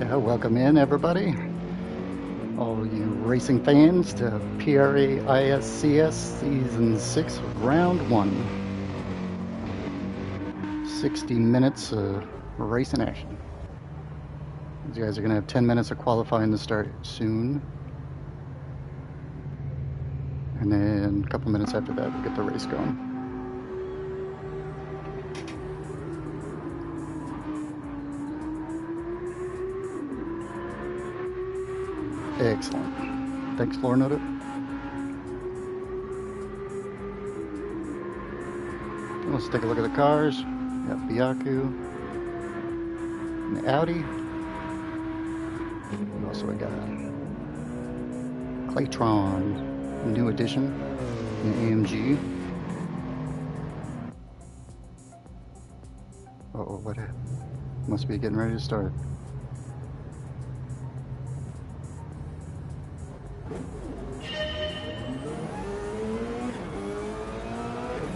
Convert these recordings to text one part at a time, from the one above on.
Welcome in, everybody. All you racing fans to PRA ISCS Season 6, Round 1. 60 minutes of racing action. These guys are going to have 10 minutes of qualifying to start soon. And then a couple minutes after that, we'll get the race going. Excellent. Thanks, Florida. Let's take a look at the cars. We got Biaku and the Audi. And also we got Claytron, new edition, and AMG. Uh-oh, what happened? Must be getting ready to start.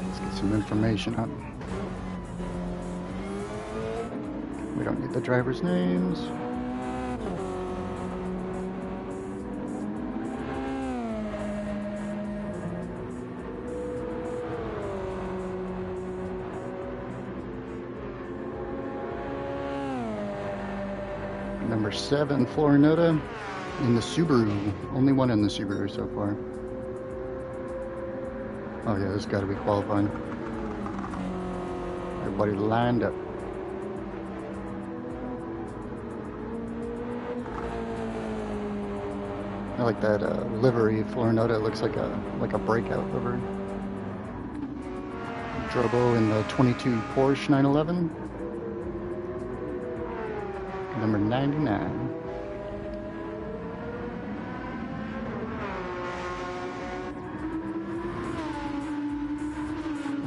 Let's get some information up. We don't need the drivers' names. Number 7, Florida, in the Subaru. Only one in the Subaru so far. Oh yeah, this has got to be qualifying. Everybody lined up. I like that livery. Florida looks like a breakout livery. Drobo in the 22 Porsche 911. Number 99.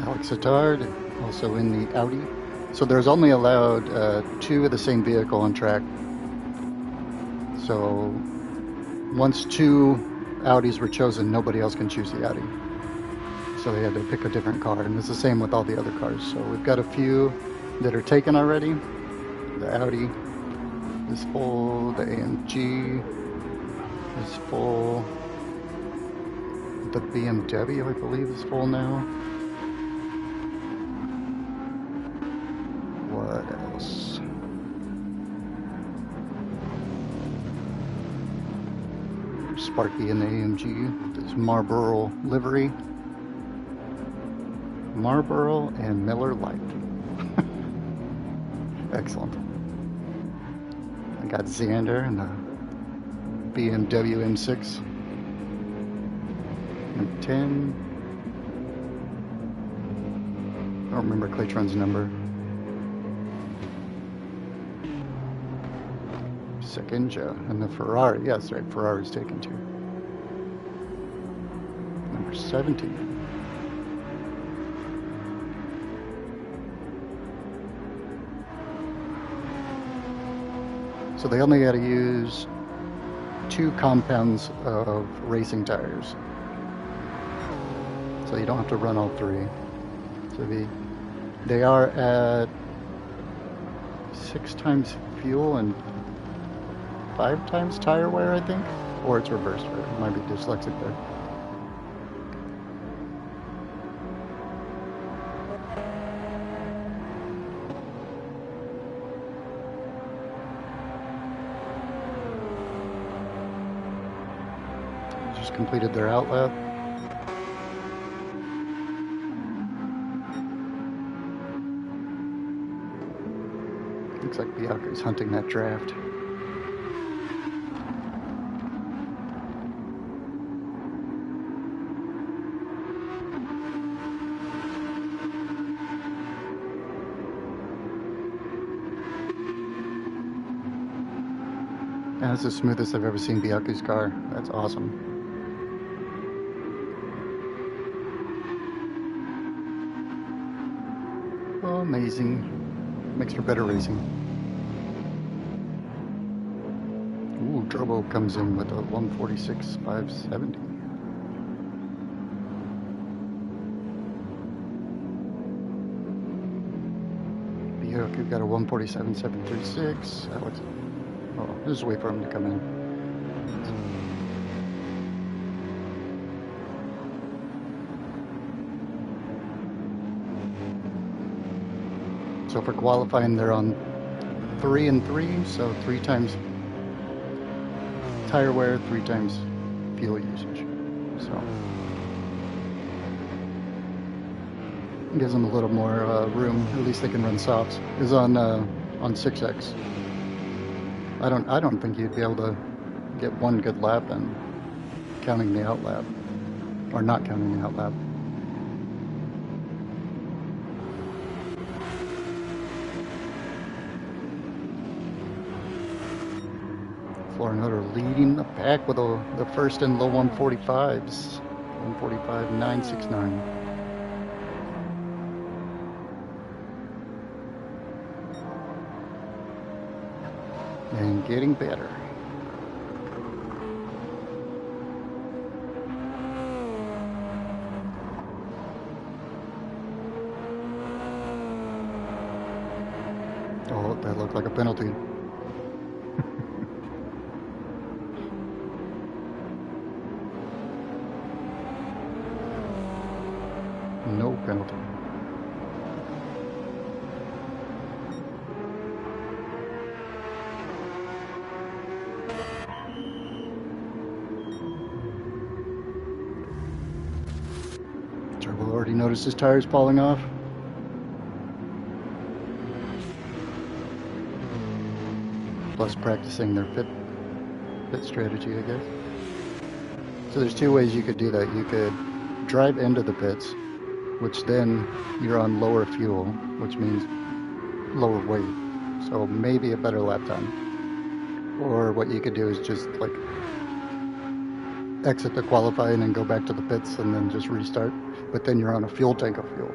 Alex Attard, also in the Audi. So there's only allowed 2 of the same vehicle on track. So once 2 Audis were chosen, nobody else can choose the Audi. So they had to pick a different car, and it's the same with all the other cars. So we've got a few that are taken already. The Audi is full, the AMG is full, the BMW I believe is full now. What else? Sparky in the AMG, this Marlboro livery. Marlboro and Miller Lite. Excellent. I got Xander and the BMW M6. Number 10. I don't remember Claytron's number. Second Joe. And the Ferrari. Yes, right. Ferrari's taken too. Number 17. So they only got to use 2 compounds of racing tires. So you don't have to run all 3. So they are at 6 times fuel and 5 times tire wear, I think. Or it's reversed. It might be dyslexic there. Completed their outlap. Looks like Bianca's hunting that draft. That's the smoothest I've ever seen Bianca's car. That's awesome. Amazing. Makes for better racing. Ooh, Drobo comes in with a 146.570. Bianca got a 147.736. Alex Oh, just wait for him to come in. So for qualifying, they're on 3 and 3, so 3 times tire wear, 3 times fuel usage. So it gives them a little more room. At least they can run softs. Is on 6X. I don't think you'd be able to get one good lap in counting the out lap, or not counting the out lap. Florinoto leading the pack with the first and low 145s. 145.969. And getting better. Oh, that looked like a penalty. No penalty. Turbo already noticed his tires falling off. Plus practicing their pit strategy, I guess. So there's 2 ways you could do that. You could drive into the pits, which then you're on lower fuel, which means lower weight. So maybe a better lap time. Or what you could do is just like exit the qualifying and go back to the pits and then just restart. But then you're on a fuel tank of fuel.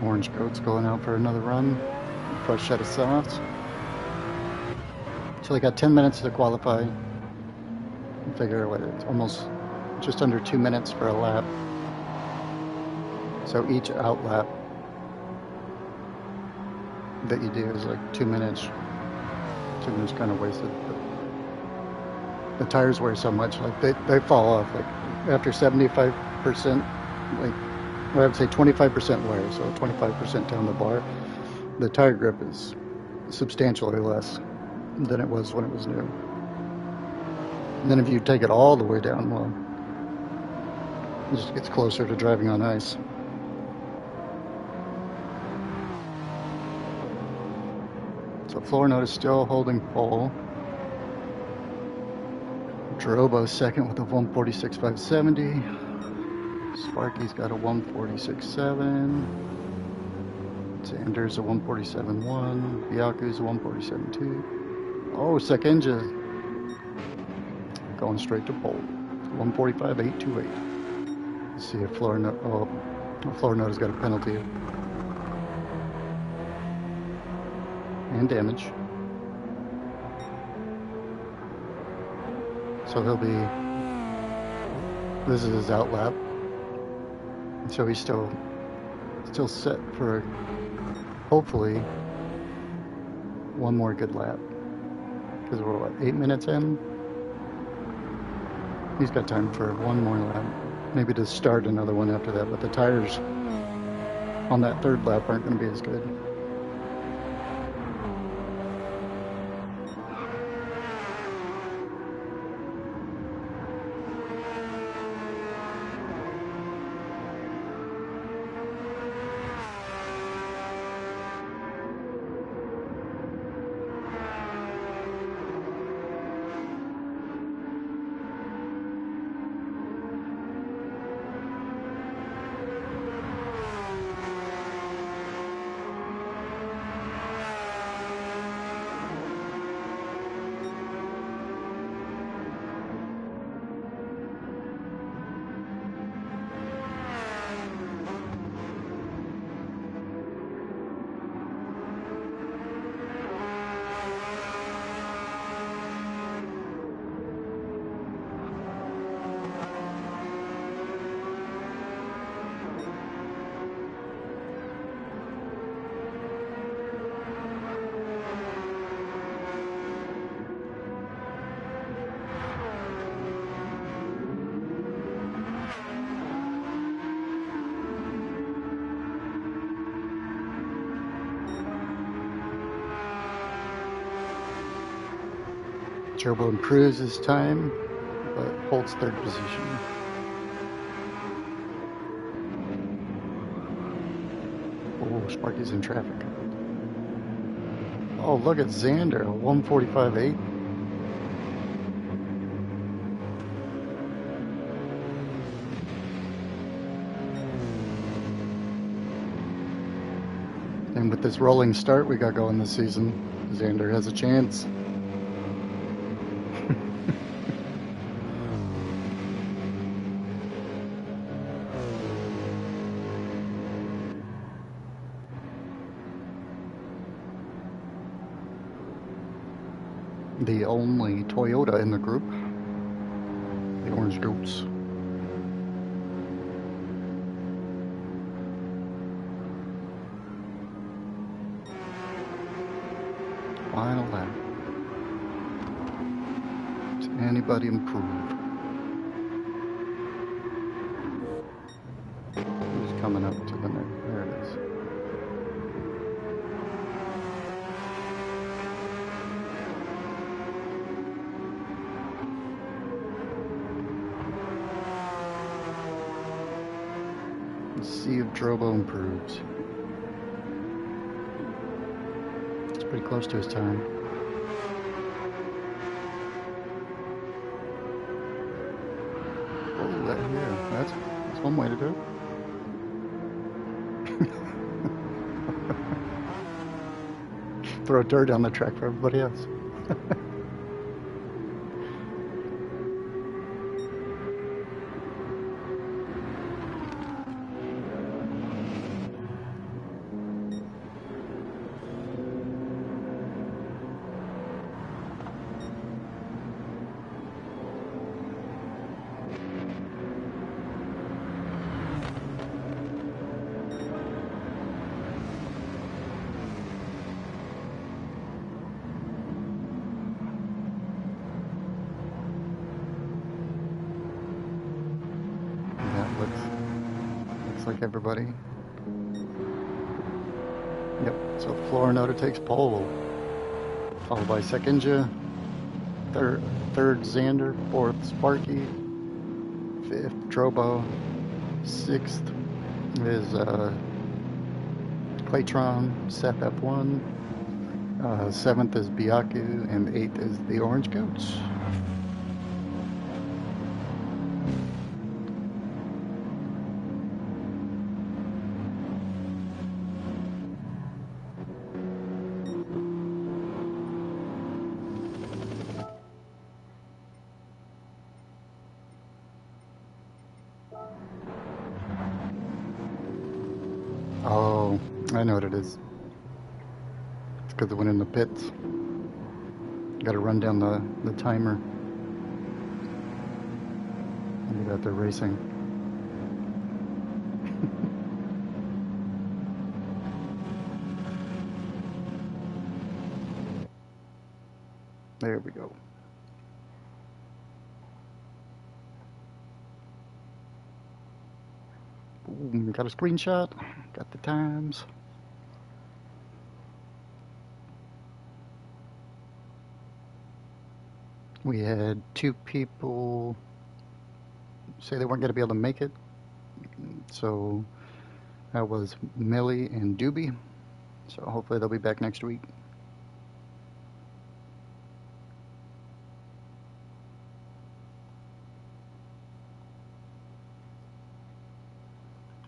Orange coat's going out for another run. Fresh set of softs. So they got 10 minutes to qualify. Figure what it's almost just under 2 minutes for a lap. So each out lap that you do is like 2 minutes. 2 minutes kind of wasted. But the tires wear so much, like they fall off. Like after 75%, like I would say 25% wear, so 25% down the bar, the tire grip is substantially less than it was when it was new. And then if you take it all the way down, well, it just gets closer to driving on ice. So Florinoto is still holding pole. Drobo's second with a 146.570. Sparky's got a 146.7. Sanders a 147.1. Biaku's a 147.2. Oh, Sekenja going straight to pole. 145.828. Let's see if Florinoto's got a penalty and damage. So he'll be, this is his out lap. So he's still set for hopefully one more good lap. Because we're what, 8 minutes in? He's got time for one more lap. Maybe to start another one after that, but the tires on that 3rd lap aren't going to be as good. Turbo improves his time, but holds third position. Oh, Sparky's in traffic. Oh, look at Xander, 1:45.8. And with this rolling start we got going this season, Xander has a chance. The only Toyota in the group, the Orange Goats. Final lap. Does anybody improve? Who's coming up to the net? There it is. Let's see if Drobo improves. It's pretty close to his time. Oh, yeah, that's one way to do it. Throw dirt on the track for everybody else. Looks like everybody. Yep, so Florinota takes pole, followed by Sekinja, third Xander, fourth Sparky, fifth Drobo, sixth is Claytron, Seth F1, seventh is Byaku, and eighth is the Orange Goats. Oh, I know what it is. It's because it went in the pits. Got to run down the timer. Look at that, they're racing. There we go. Boom, got a screenshot. Got the times. We had two people say they weren't going to be able to make it. So that was Millie and Doobie. So hopefully they'll be back next week.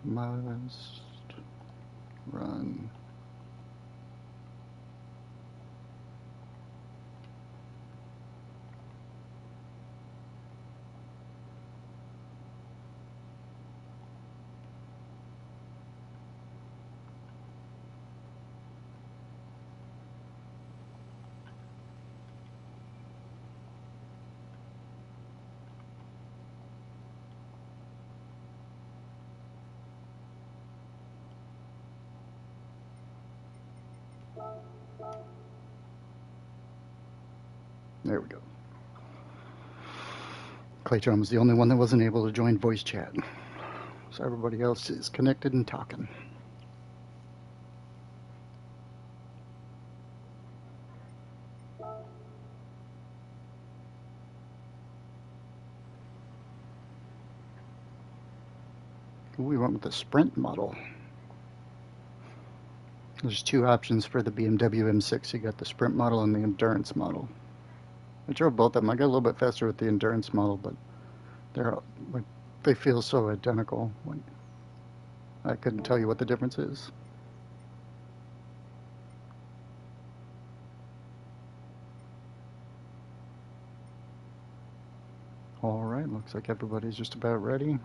Must run. There we go. Claytron was the only one that wasn't able to join voice chat. So everybody else is connected and talking. we went with the Sprint model. There's two options for the BMW M6. You got the Sprint model and the Endurance model. I drove both of them. I got a little bit faster with the Endurance model, but they feel so identical. I couldn't tell you what the difference is. All right, looks like everybody's just about ready.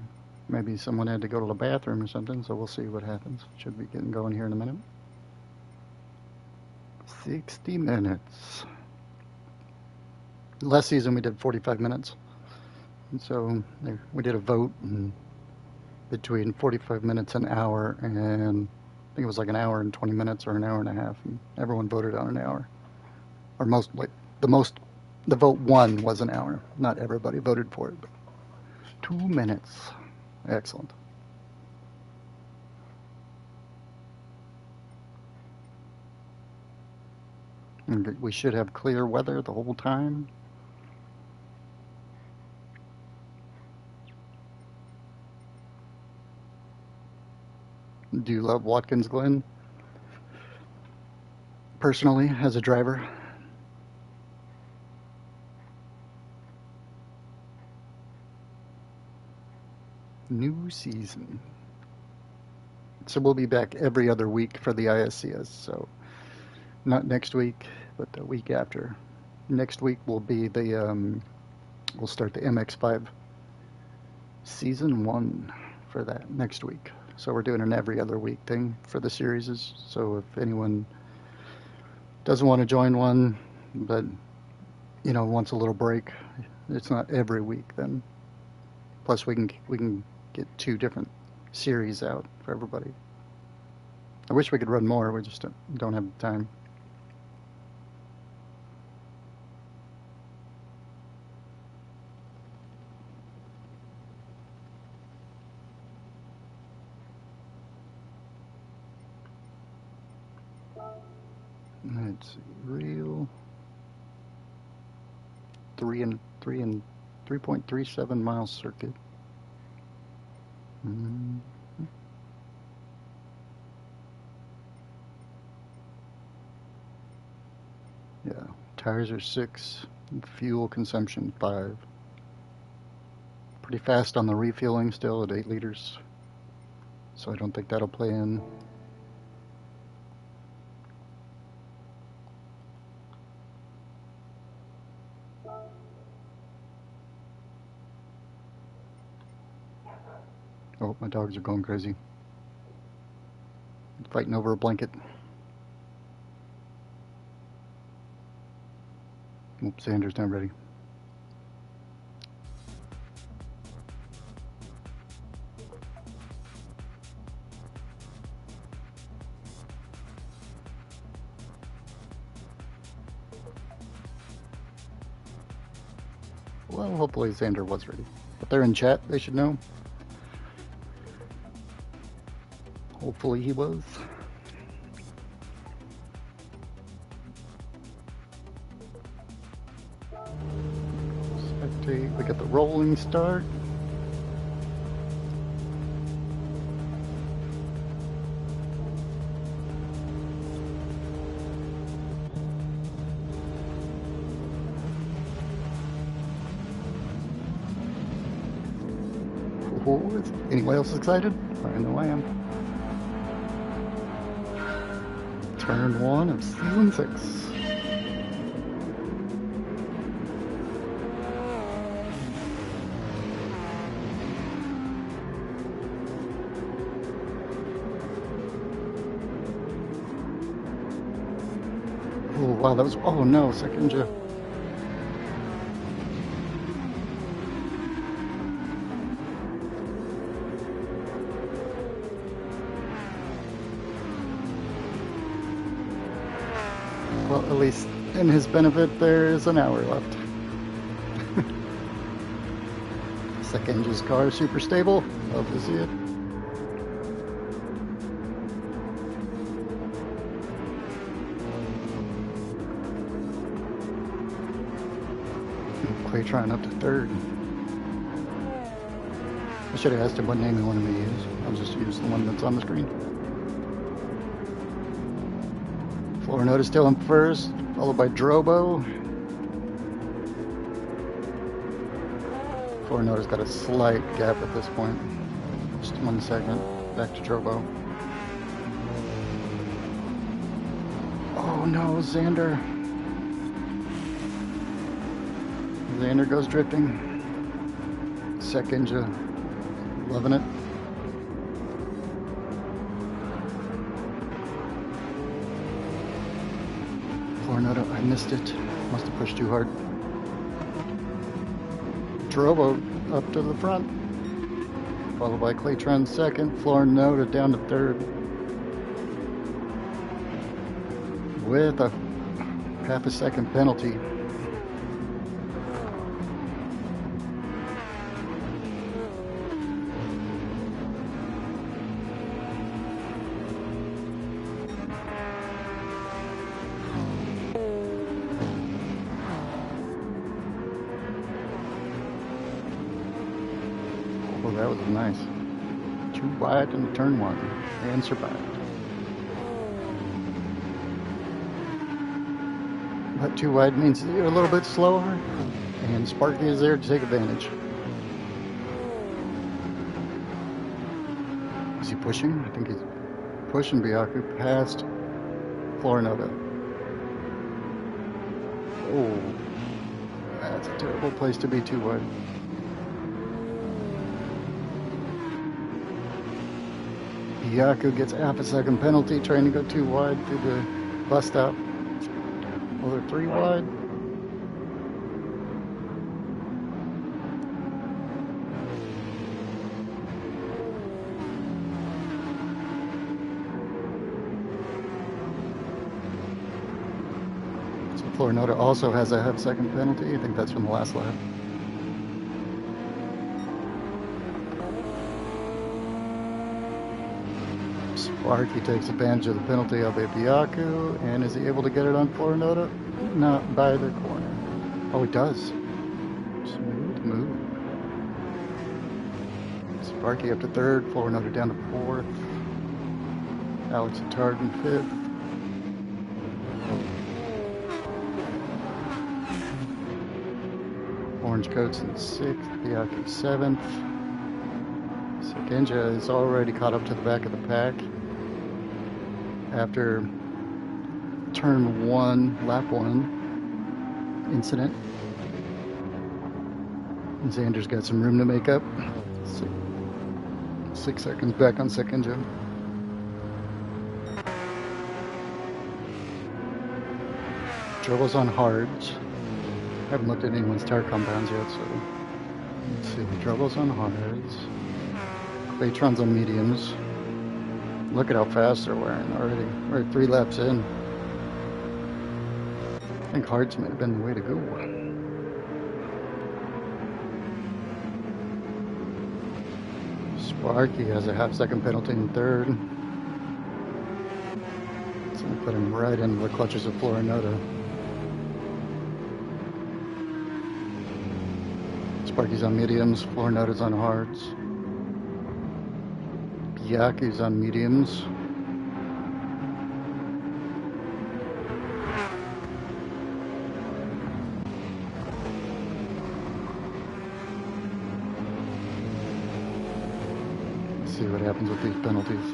Maybe someone had to go to the bathroom or something, so we'll see what happens. Should be getting going here in a minute. 60 minutes. Last season we did 45 minutes. And so we did a vote between 45 minutes and an hour, and I think it was like an hour and 20 minutes or an hour and a half, and everyone voted on an hour. Or the vote won was an hour. Not everybody voted for it, but 2 minutes. Excellent. And we should have clear weather the whole time. Do you love Watkins Glen? Personally, as a driver? New season. So we'll be back every other week for the ISCS. So not next week, but the week after. Next week will be we'll start the MX5 season 1 for that next week. So we're doing an every other week thing for the series. So if anyone doesn't want to join one, but wants a little break, it's not every week then. Plus we can get 2 different series out for everybody. I wish we could run more, we just don't have the time. Let's see, real 3.37 mile circuit. Yeah, tires are 6, fuel consumption 5. Pretty fast on the refueling still at 8 liters, so I don't think that'll play in. Oh, my dogs are going crazy. Fighting over a blanket. Oops, Xander's not ready. Well, hopefully Xander was ready. But they're in chat, they should know. Hopefully he was. Spectate, we got the rolling start. Anyone else excited? I know I am. Turn 1 of season 6. Oh wow, that was, oh no, second gen. Well, at least in his benefit, there is an hour left. Sekenja's car, super stable. Love to see it. Claytron up to 3rd. should have asked him what name he wanted me to use. I'll just use the one that's on the screen. Florinota still in first, followed by Drobo. Florinota's got a slight gap at this point. Just 1 second. Back to Drobo. Oh no, Xander. Xander goes drifting. Sekinja, loving it. Florinota, I missed it. Must have pushed too hard. Drobo up to the front. Followed by Claytron second. Florinota down to third. With a half a second penalty. Well, that was nice. Too wide in turn one and survived. But too wide means you're a little bit slower, and Sparky is there to take advantage. Is he pushing? I think he's pushing Byaku past Florinota. Oh, that's a terrible place to be too wide. Byaku gets half a second penalty trying to go too wide through the bus stop. Well, they're 3 wide. So Florinota also has a half second penalty. I think that's from the last lap. Sparky takes advantage of the penalty of Byaku, and is he able to get it on Florinota? Not by the corner. Oh, he does. Smooth move. Sparky up to third, Florinota down to fourth. Alex Attard in fifth. Orange Coats in sixth, Byaku seventh. Sekinja is already caught up to the back of the pack after turn 1, lap 1 incident. And Xander's got some room to make up. 6 seconds back on Sekinja. Drobo's on hards. Haven't looked at anyone's tire compounds yet, so let's see. Drobo's on hards. Claytron's on mediums. Look at how fast they're wearing already. We're 3 laps in. I think hards might have been the way to go. Sparky has a half second penalty in third. It's going to put him right into the clutches of Florinota. Sparky's on mediums, Florinota's on hards. Byaku's on mediums. Let's see what happens with these penalties.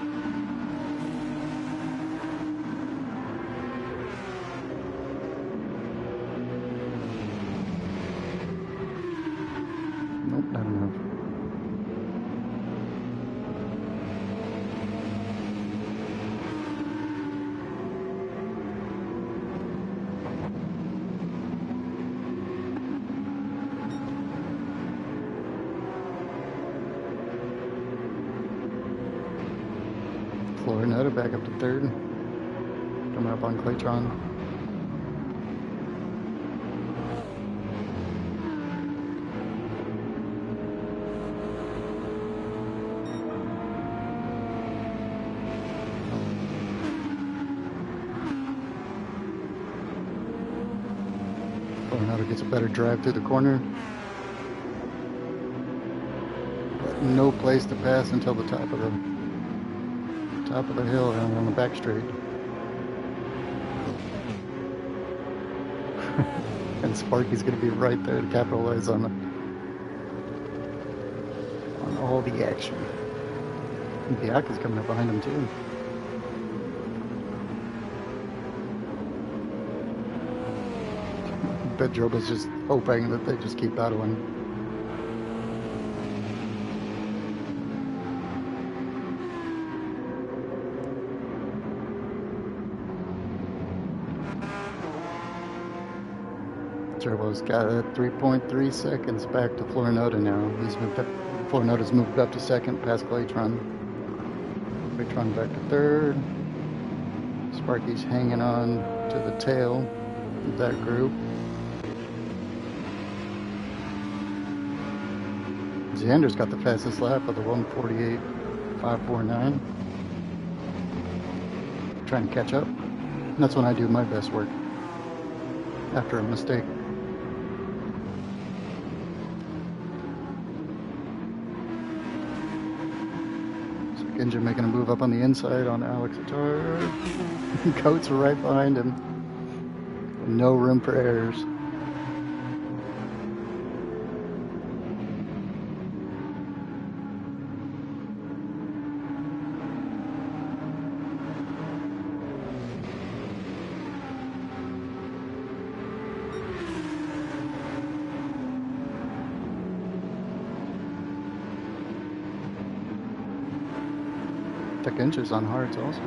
Nope, not enough. Florinota back up to third. Coming up on Claytron. Florinota gets a better drive through the corner. But no place to pass until the top of the hill and on the back straight. And Sparky's going to be right there to capitalize on all the action. And Bianca's coming up behind him too. Bedroba's just hoping that they just keep battling. Turbo's got 3.3 seconds back to Florinota now. He's moved up. Florinota's moved up to second past Claytron. Claytron back to third. Sparky's hanging on to the tail of that group. Xander's got the fastest lap of the 1:48.549. Trying to catch up. And that's when I do my best work. After a mistake. Engine making a move up on the inside on Alex Attar. Coates right behind him. No room for errors. Tech inches on hards also.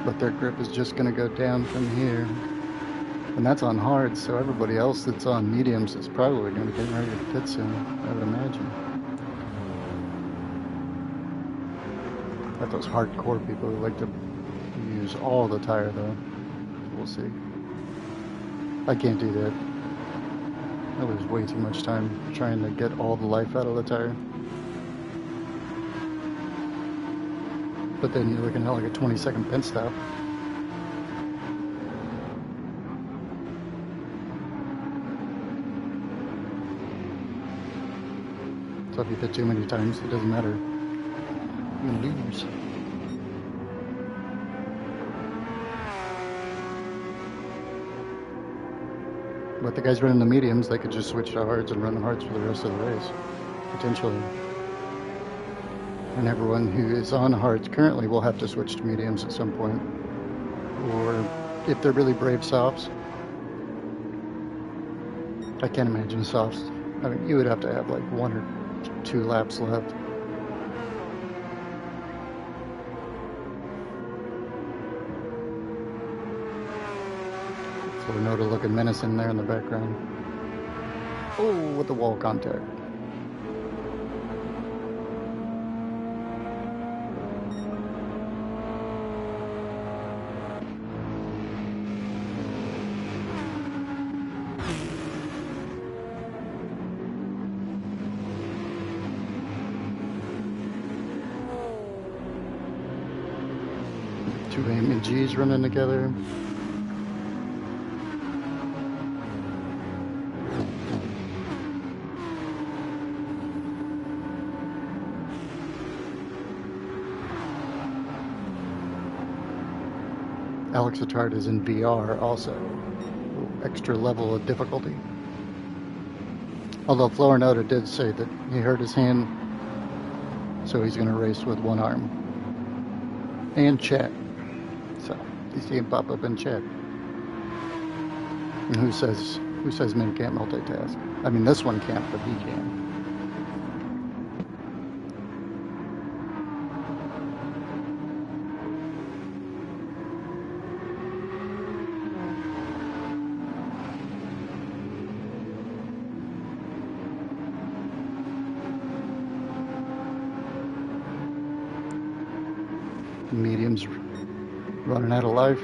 But their grip is just going to go down from here. And that's on hards, so everybody else that's on mediums is probably going to get ready to pit soon, I would imagine. But those hardcore people who like to use all the tire though. We'll see. I can't do that. I lose way too much time trying to get all the life out of the tire. But then you're looking at like a 20-second pit stop. So if you pit too many times, it doesn't matter. You lose. But the guys running the mediums, they could just switch to hards and run the hards for the rest of the race, potentially. And everyone who is on hards currently will have to switch to mediums at some point. Or if they're really brave softs. I can't imagine softs. I mean, you would have to have like 1 or 2 laps left. Florinota looking menacing there in the background. Oh, with the wall contact. Two AMGs running together. Alex Attard is in VR also. Extra level of difficulty. Although Florinota did say that he hurt his hand, so he's going to race with one arm. And chat. So, you see him pop up in chat. And who says men can't multitask? I mean, this one can't, but he can. Mediums running out of life.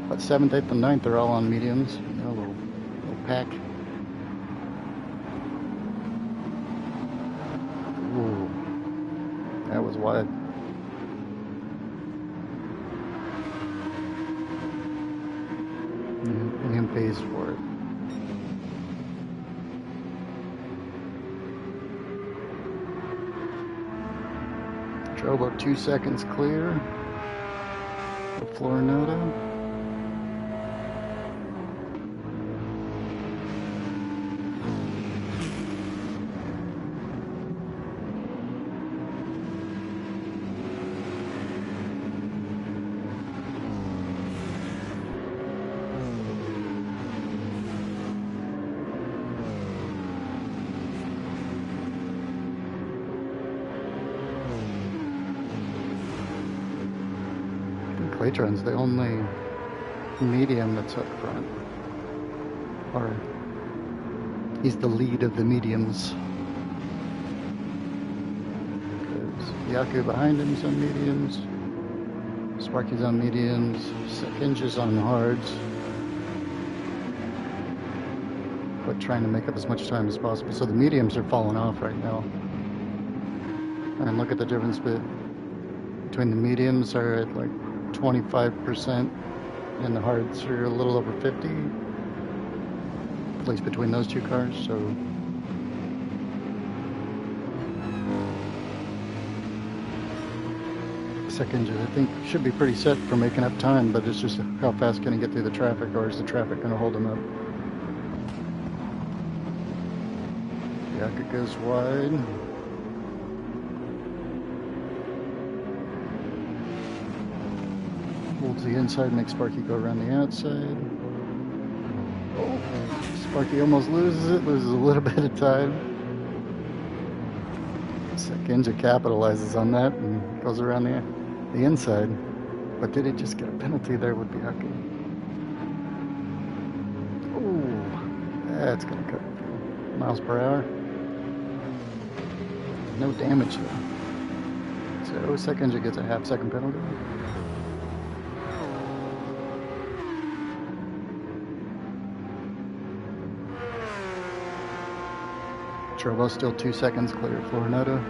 But 7th, 8th, and 9th are all on mediums. You know, a little pack. Ooh, that was wide. pays for it. Drove about 2 seconds clear. The Florinata. Claytron's the only medium that's up front. Or he's the lead of the mediums. Because Yaku behind him's on mediums. Sparky's on mediums. Sekinja's on hards. But trying to make up as much time as possible. So the mediums are falling off right now. And look at the difference between the mediums are at like 25% and the hards are a little over 50, at least between those two cars. So second I think should be pretty set for making up time, but it's just how fast can he get through the traffic, or is the traffic going to hold him up? Yaka goes wide. Holds the inside, makes Sparky go around the outside. Oh, Sparky almost loses it, loses a little bit of time. Sekinja capitalizes on that and goes around the inside. But did he just get a penalty there with Byaku? Oh, that's going to cut a few miles per hour. No damage though. So Sekinja gets a half-second penalty. Trovo's still 2 seconds clear of Florinata.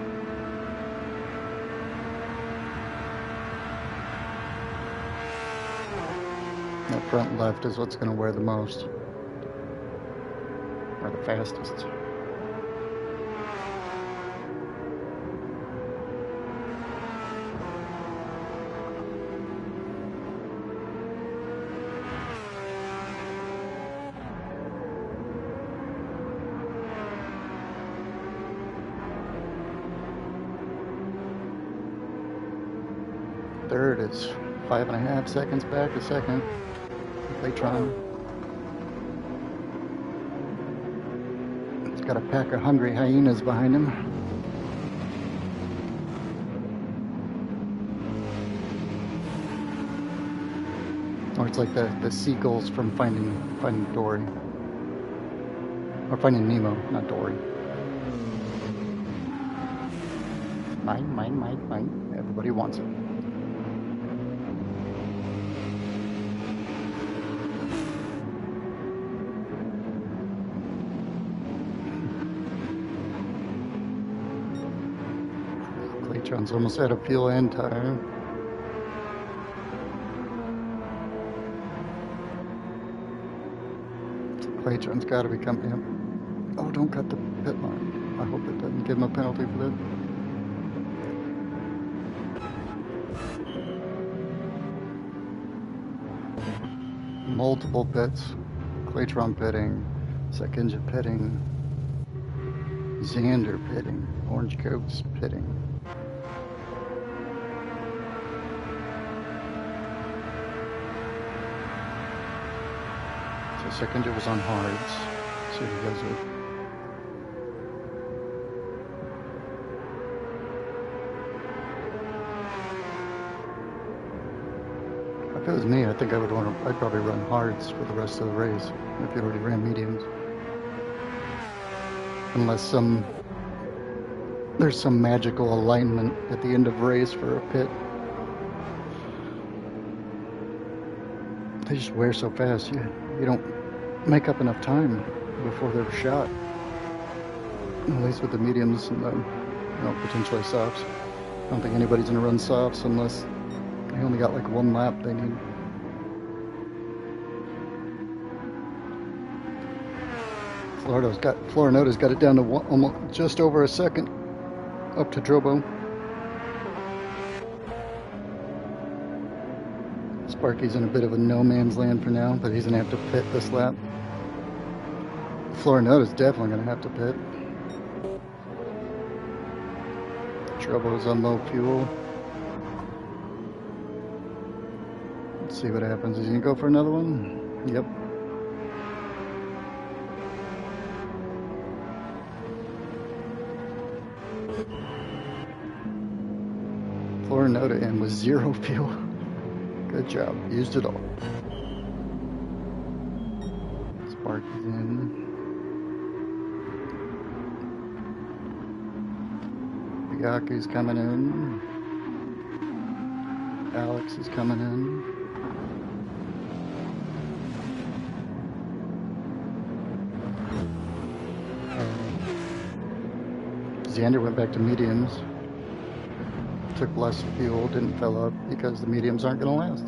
That front left is what's going to wear the most, or the fastest. Third is 5.5 seconds back a second. Claytron. He's got a pack of hungry hyenas behind him. Or it's like the seagulls from finding Dory. Or Finding Nemo, not Dory. Mine. Everybody wants it. Claytron's almost out of fuel and tire. Claytron's got to be coming up. Oh, don't cut the pit line. I hope it doesn't give him a penalty for that. Multiple pits. Claytron pitting. Sekinja pitting. Xander pitting. Orange Coat's pitting. So Sekinja was on hards. See what he goes with. If it was me, I think I'd probably run hards for the rest of the race if you already ran mediums. Unless there's some magical alignment at the end of race for a pit. They just wear so fast, you don't make up enough time before they're shot. At least with the mediums and potentially softs. I don't think anybody's gonna run softs unless they only got like one lap they need. Florinota's got it down to almost just over a second up to Drobo. Sparky's in a bit of a no man's land for now, but he's gonna have to pit this lap. Florinota's definitely gonna have to pit. Drobo's on low fuel. Let's see what happens. Is he gonna go for another one? Yep. Florinota in with 0 fuel. Good job. Used it all. Sparky's in. Biaki's coming in. Alex is coming in. Xander went back to mediums. Took less fuel, didn't fill up because the mediums aren't going to last.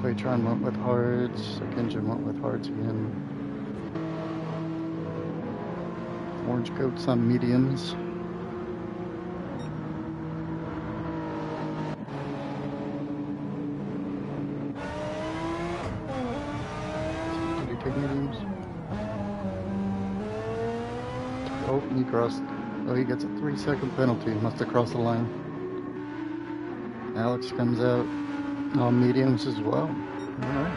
Claytron went with hards. Engine went with hards again. Orange coats on mediums. Did he take mediums? Oh, he crossed. Oh, he gets a 3-second penalty. Must have crossed the line. Alex comes out on mediums as well. All right.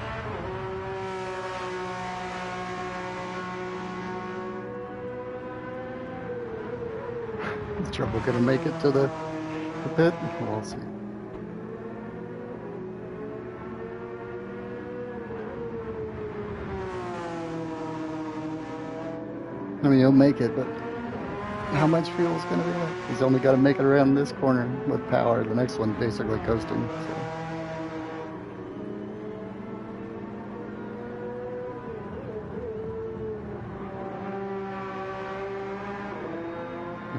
Is Trouble gonna make it to the pit? We'll see. I mean, he'll make it, but how much fuel is going to be left? He's only got to make it around this corner with power. The next one basically coasting. So.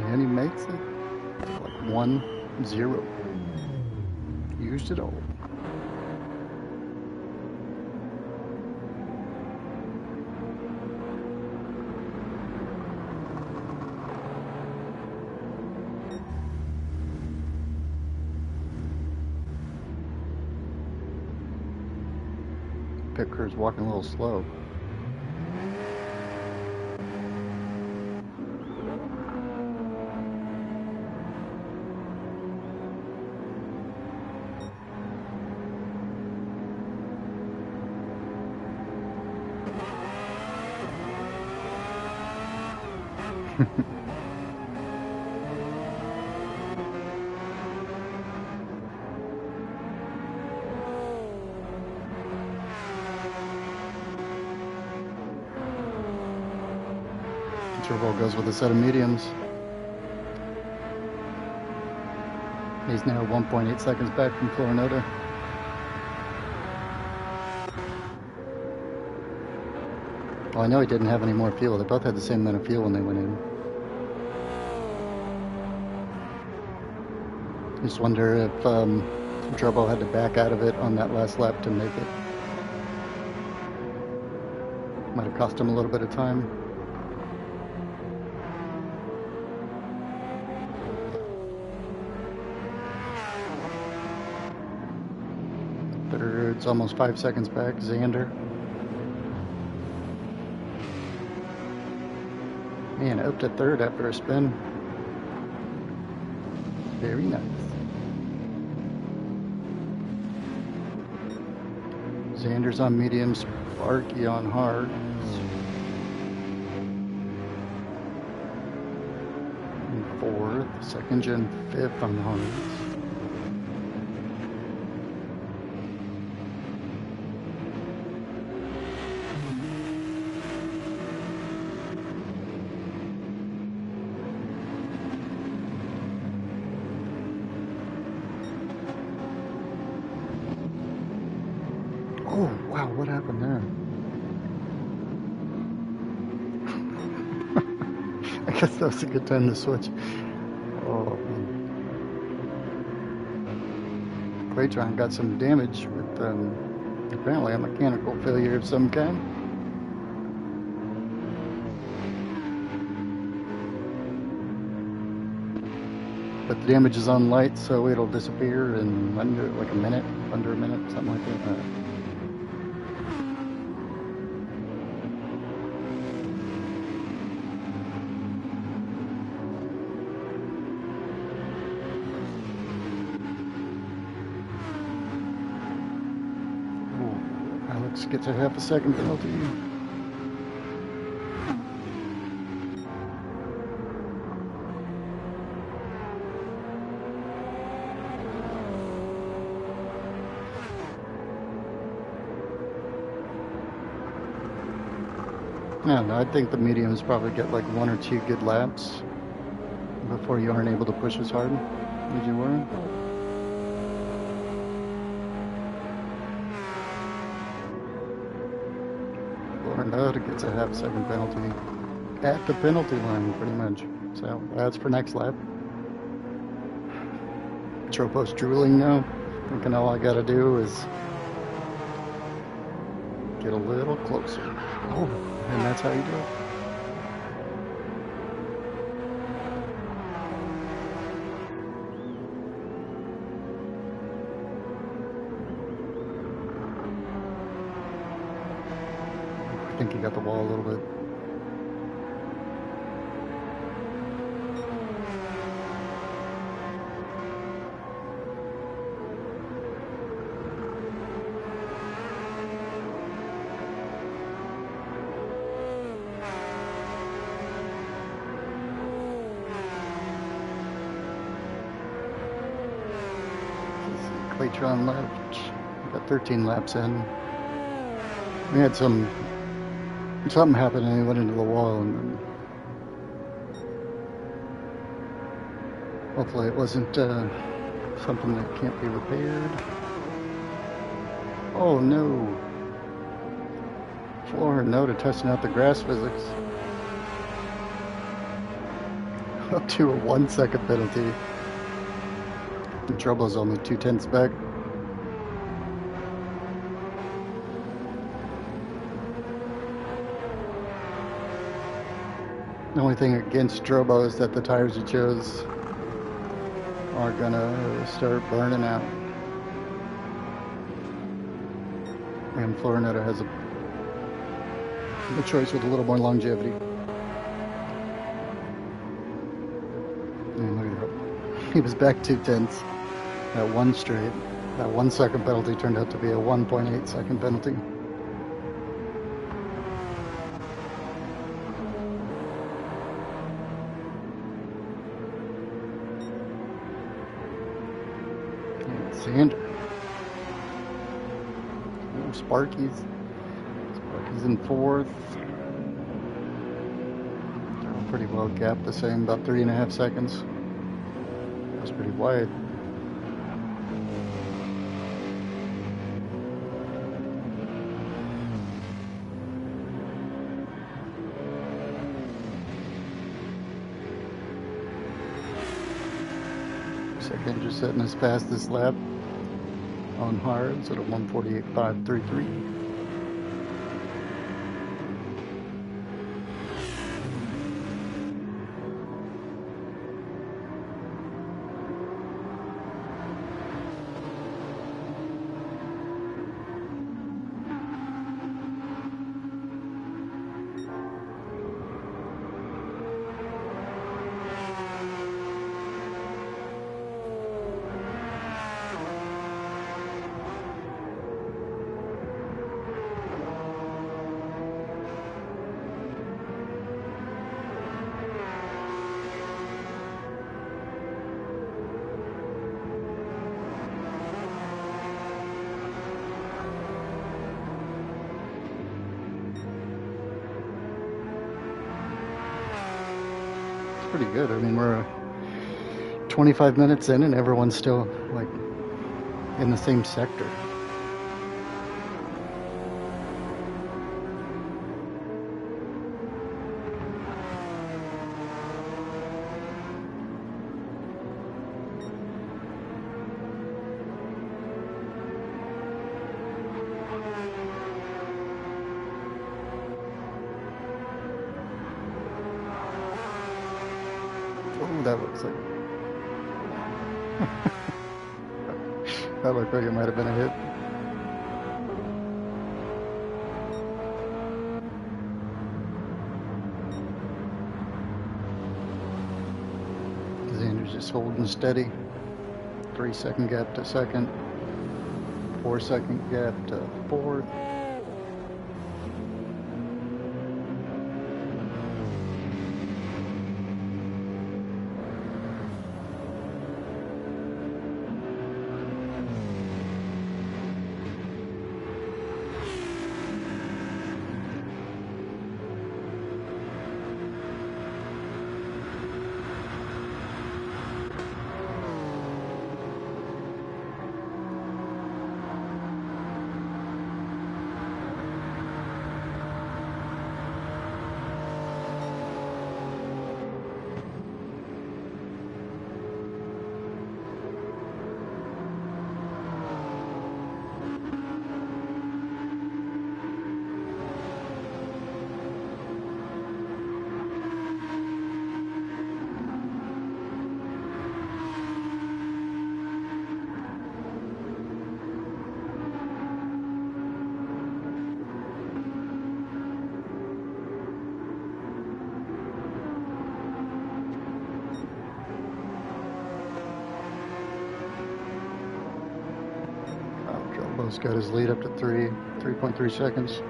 And he makes it. Like 1-0. Used it all. Pit crew's walking a little slow. Turbo goes with a set of mediums. He's now 1.8 seconds back from Florinota. Well, I know he didn't have any more fuel. They both had the same amount of fuel when they went in. Just wonder if Turbo had to back out of it on that last lap to make it. Might have cost him a little bit of time. Third's almost 5 seconds back. Xander. Man, up to third after a spin. Very nice. Xander's on mediums, Sparky on hards. And fourth, second gen fifth on hards. Oh, wow, what happened there? I guess that was a good time to switch. Oh, Claytron got some damage with apparently a mechanical failure of some kind. But the damage is on light, so it'll disappear in under a minute, something like that. Alex gets a half a second penalty. No, I think the mediums probably get like 1 or 2 good laps before you aren't able to push as hard as you were. Lauren gets a half second penalty at the penalty line, pretty much. So that's for next lap. Tropo's drooling now, thinking all I gotta do is get a little closer. Oh, and that's how you do it. I think he got the wall a little bit. Claytron left. Got 13 laps in. We had something happened and he went into the wall, and then hopefully it wasn't something that can't be repaired. Oh no! Floor no to testing out the grass physics. Up to a 1 second penalty. The trouble's only 2/10 back. The only thing against Drobo is that the tires he chose are gonna start burning out. And Florinetta has a choice with a little more longevity. And look at that. He was back 2/10 at one straight. That 1 second penalty turned out to be a 1.8 second penalty. Sander. Oh, Sparky's in 4th. They're all pretty well gapped the same, about 3.5 seconds. That's pretty wide. Second just setting us past this lap on hards at a 1:48.533. Pretty good. I mean, we're 25 minutes in and everyone's still like in the same sector. that looks like. That looked like it might have been a hit. Xander's just holding steady. 3-second gap to second. 4-second gap to fourth. Jobo's got his lead up to 3.3 seconds.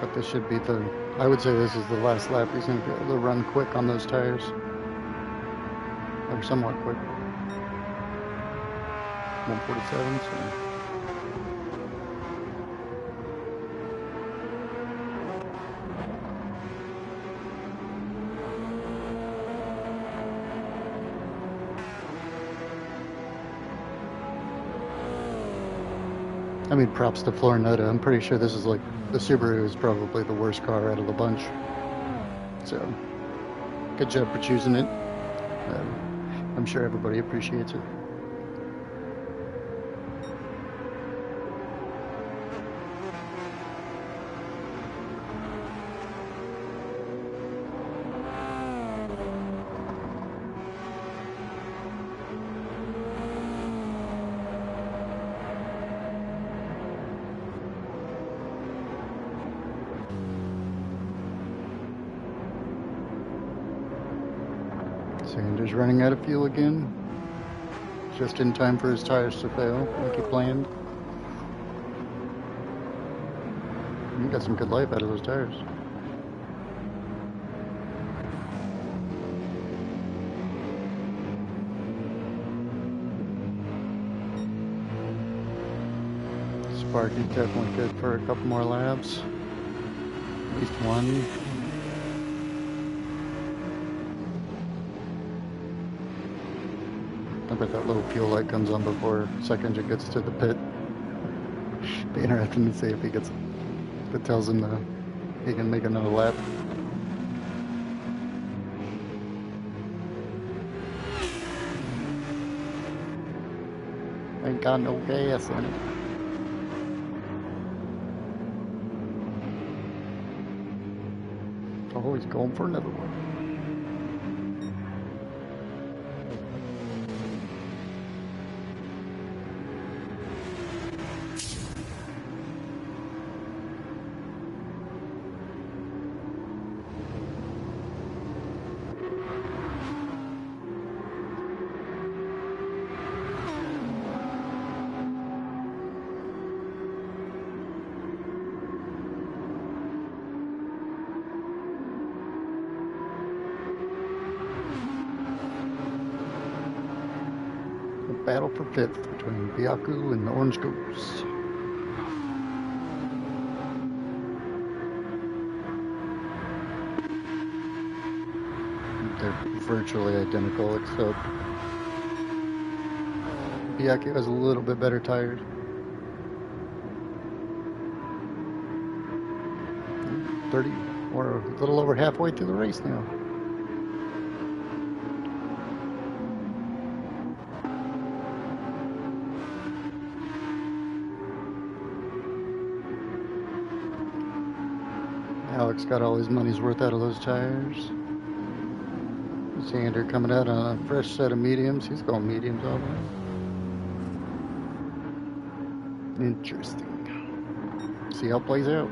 But this should be I would say this is the last lap. He's going to be able to run quick on those tires. Or somewhat quick. 147, so. I mean, props to Florinetta. I'm pretty sure this is like, the Subaru is probably the worst car out of the bunch. So, good job for choosing it. I'm sure everybody appreciates it. Xander's running out of fuel again, just in time for his tires to fail, like he planned. He got some good life out of those tires. Sparky's definitely good for a couple more laps, at least one. I bet that little fuel light comes on before second engine gets to the pit. Be interesting to see if it tells him he can make another lap. Ain't got no gas in it. Oh, he's going for another one. Battle for fifth between Biaku and the Orange Goose. They're virtually identical, except Biaku has a little bit better tires. 30, or a little over halfway through the race now. Alex got all his money's worth out of those tires. Xander coming out on a fresh set of mediums. He's going mediums all the way. Interesting. See how it plays out.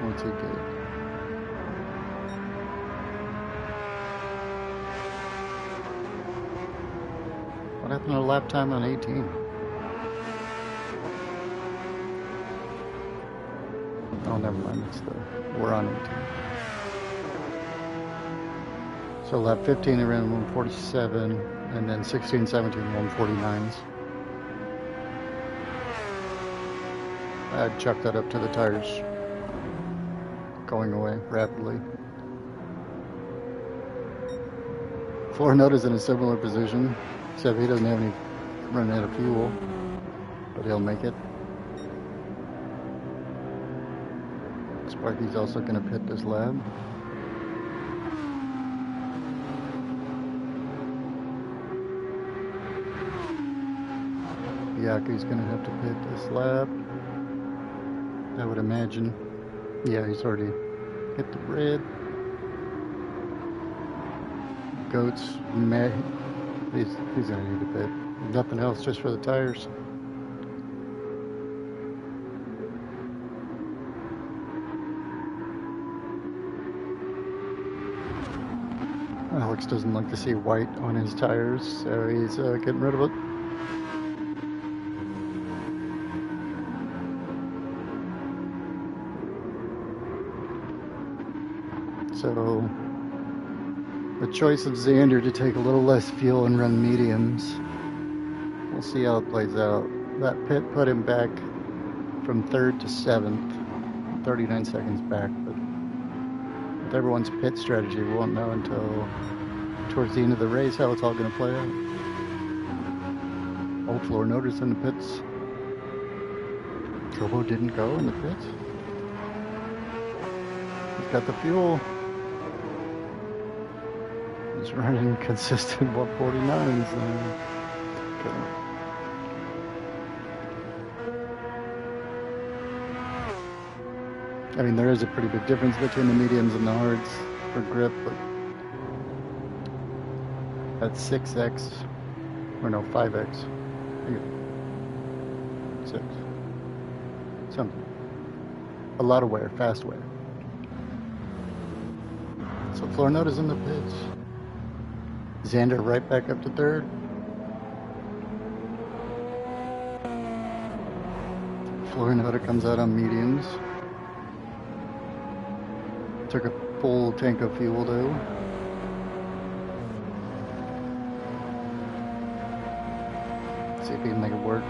What's he get? What happened to lap time on 18? Oh, never mind. We're on 18. So lap 15 they ran 147, and then 16, 17, 149s. I'd chuck that up to the tires. Going away rapidly. Florinota's in a similar position, except he doesn't have any running out of fuel, but he'll make it. Sparky's also going to pit this lap. Yaku's going to have to pit this lap, I would imagine. Yeah, he's already hit the red. Goat's mad. He's going to need to pit. Nothing else, just for the tires. Alex doesn't like to see white on his tires, so he's getting rid of it. So the choice of Xander to take a little less fuel and run mediums. We'll see how it plays out. That pit put him back from 3rd to 7th, 39 seconds back, but with everyone's pit strategy, we won't know until towards the end of the race how it's all going to play out. Old Florinota's in the pits. Turbo didn't go in the pits. He's got the fuel. He's running consistent 149s. Okay. I mean, there is a pretty big difference between the mediums and the hards for grip, but that's 6x, or no, 5x. 6. Something. A lot of wear, fast wear. So Florinota's in the pits. Xander right back up to 3rd. Florinota comes out on mediums. Took a full tank of fuel though. See if he can make it work.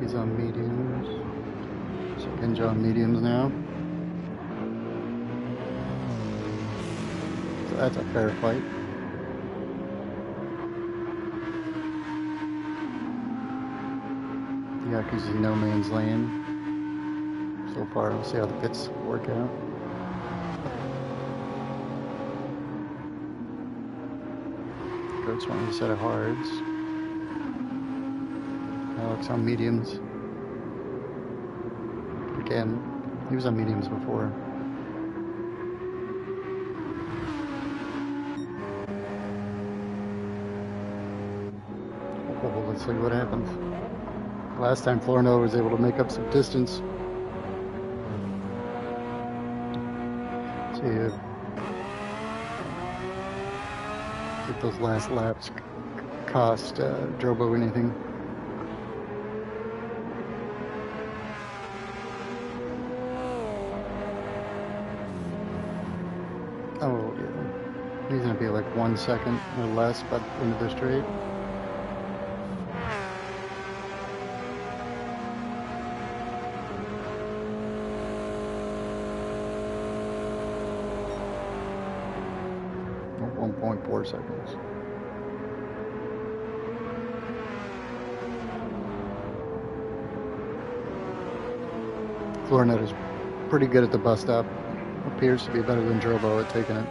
He's on mediums. So Ken's on mediums now. So that's a fair fight. Yaku's in no man's land. So far, we'll see how the pits work out. Goat's running a set of hards. Alex on mediums. Again, he was on mediums before. Oh, let's see what happens. Last time Florinota was able to make up some distance. See if those last laps cost Drobo anything. Oh, like 1 second or less by the end of the straight. Or 1.4 seconds. Florinetta is pretty good at the bus stop. Appears to be better than Drobo at taking it.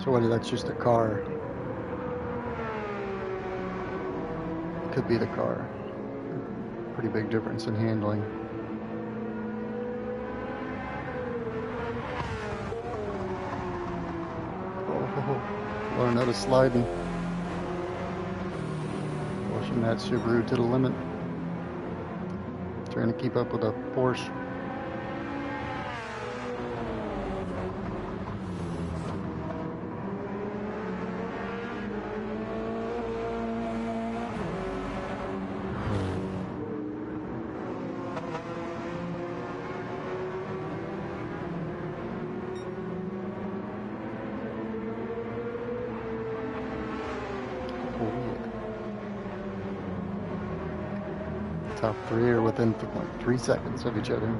So whether that's just a car, could be the car. Pretty big difference in handling. Oh, Florinetta sliding. Pushing that Subaru to the limit. Trying to keep up with a Porsche. Top three are within like 3 seconds of each other.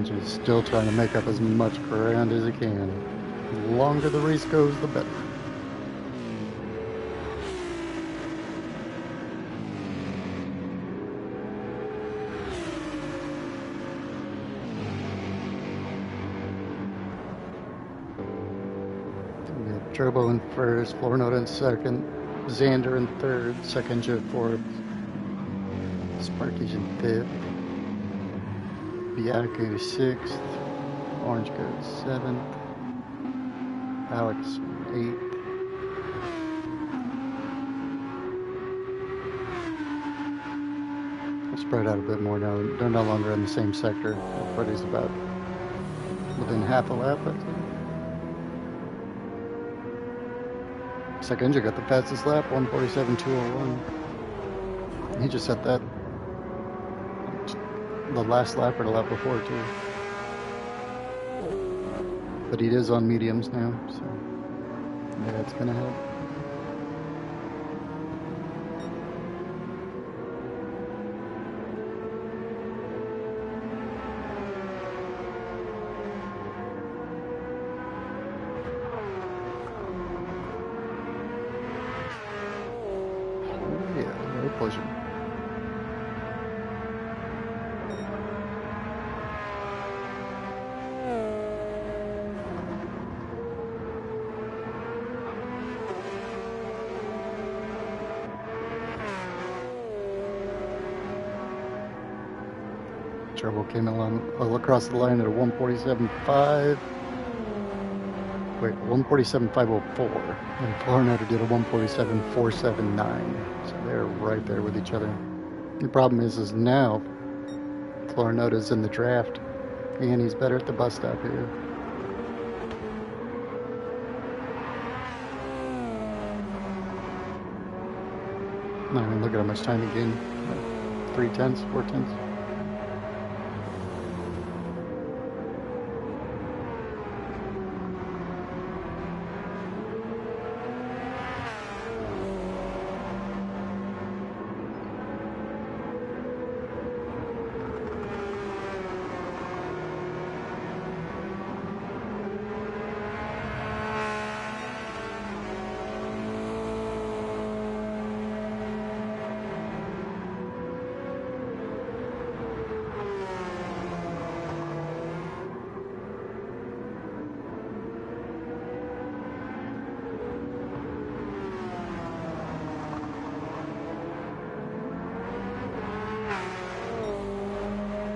Just still trying to make up as much ground as he can. The longer the race goes, the better. We have Turbo in first, Florinetta in second, Xander in third, second Jet fourth, Sparky's in fifth. Biaku 6th, Orange Goat 7th, Alex 8th, I'll spread out a bit more now. They're no longer in the same sector. Everybody's about within half a lap, I think. Second, you got the fastest lap, 1:47.201. He just set that the last lap or the lap before too. But he is on mediums now, so yeah, that's gonna help. Oh yeah, they're pushing. Turbo came along across the line at a 1:47.5. Wait, 1:47.504. And Florinetta did a 1:47.479. So they're right there with each other. The problem is now Florinetta's in the draft, and he's better at the bus stop here. I mean, look at how much time he gained. 3/10, 4/10.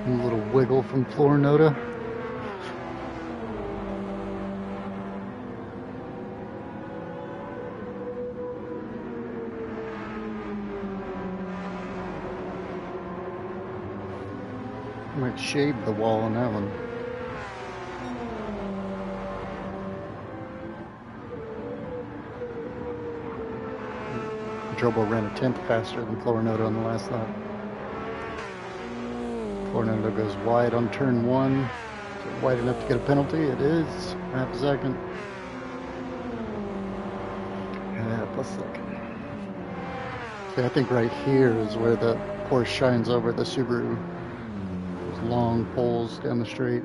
A little wiggle from Florinetta. Might shade the wall on that one. Drobo ran a tenth faster than Florinota on the last lap. Florinota goes wide on turn 1. Is it wide enough to get a penalty? It is. Half a second. Half a second. See, I think right here is where the Porsche shines over the Subaru. Those long poles down the straight.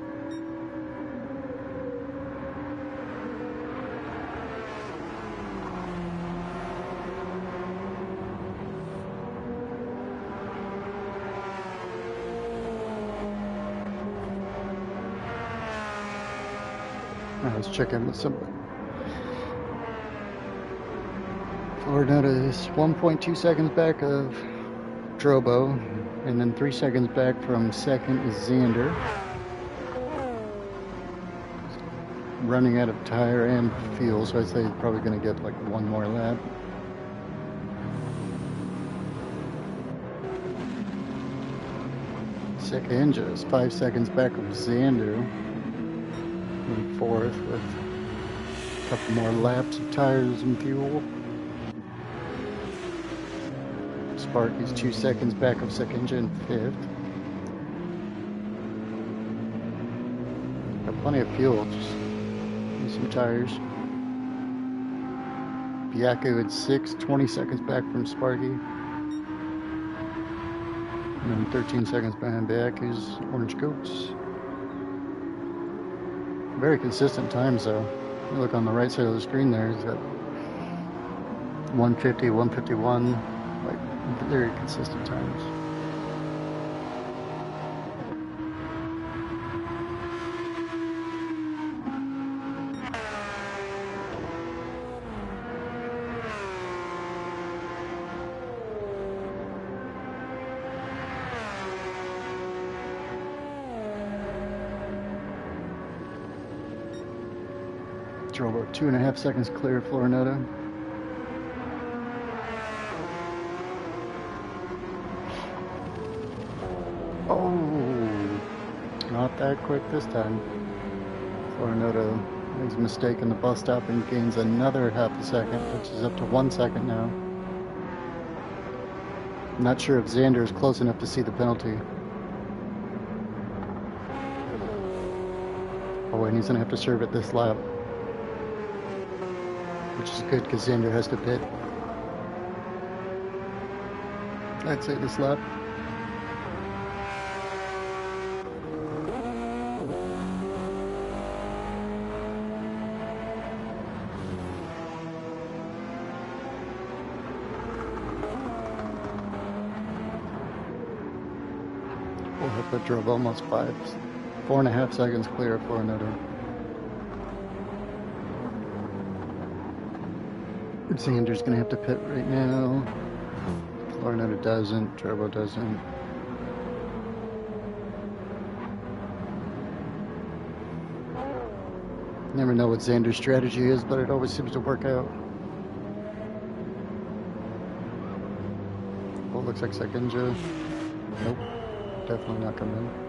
Let's check in with somebody. Florinota is 1.2 seconds back of Drobo, and then 3 seconds back from second is Xander. Running out of tire and fuel, so I'd say he's probably going to get like one more lap. Second is 5 seconds back of Xander. In fourth with a couple more laps of tires and fuel. Sparky's 2 seconds back of second in fifth. Got plenty of fuel, just need some tires. Biaku at 6, 20 seconds back from Sparky. And then 13 seconds behind Biaku's orange coats. Very consistent times though. You look on the right side of the screen there, he's got 150, 151, like very consistent times. Drove about 2.5 seconds clear of Florinota. Oh, not that quick this time. Florinota makes a mistake in the bus stop and gains another half a second, which is up to 1 second now. I'm not sure if Xander is close enough to see the penalty. Oh, and he's going to have to serve it this lap. Which is good because Xander has to pit. I'd say this lap. That drove almost 4.5 seconds clear of Florinota. Xander's gonna have to pit right now. Florinota doesn't, Turbo doesn't. Never know what Xander's strategy is, but it always seems to work out. Oh, looks like Sekinja. Nope, definitely not coming in.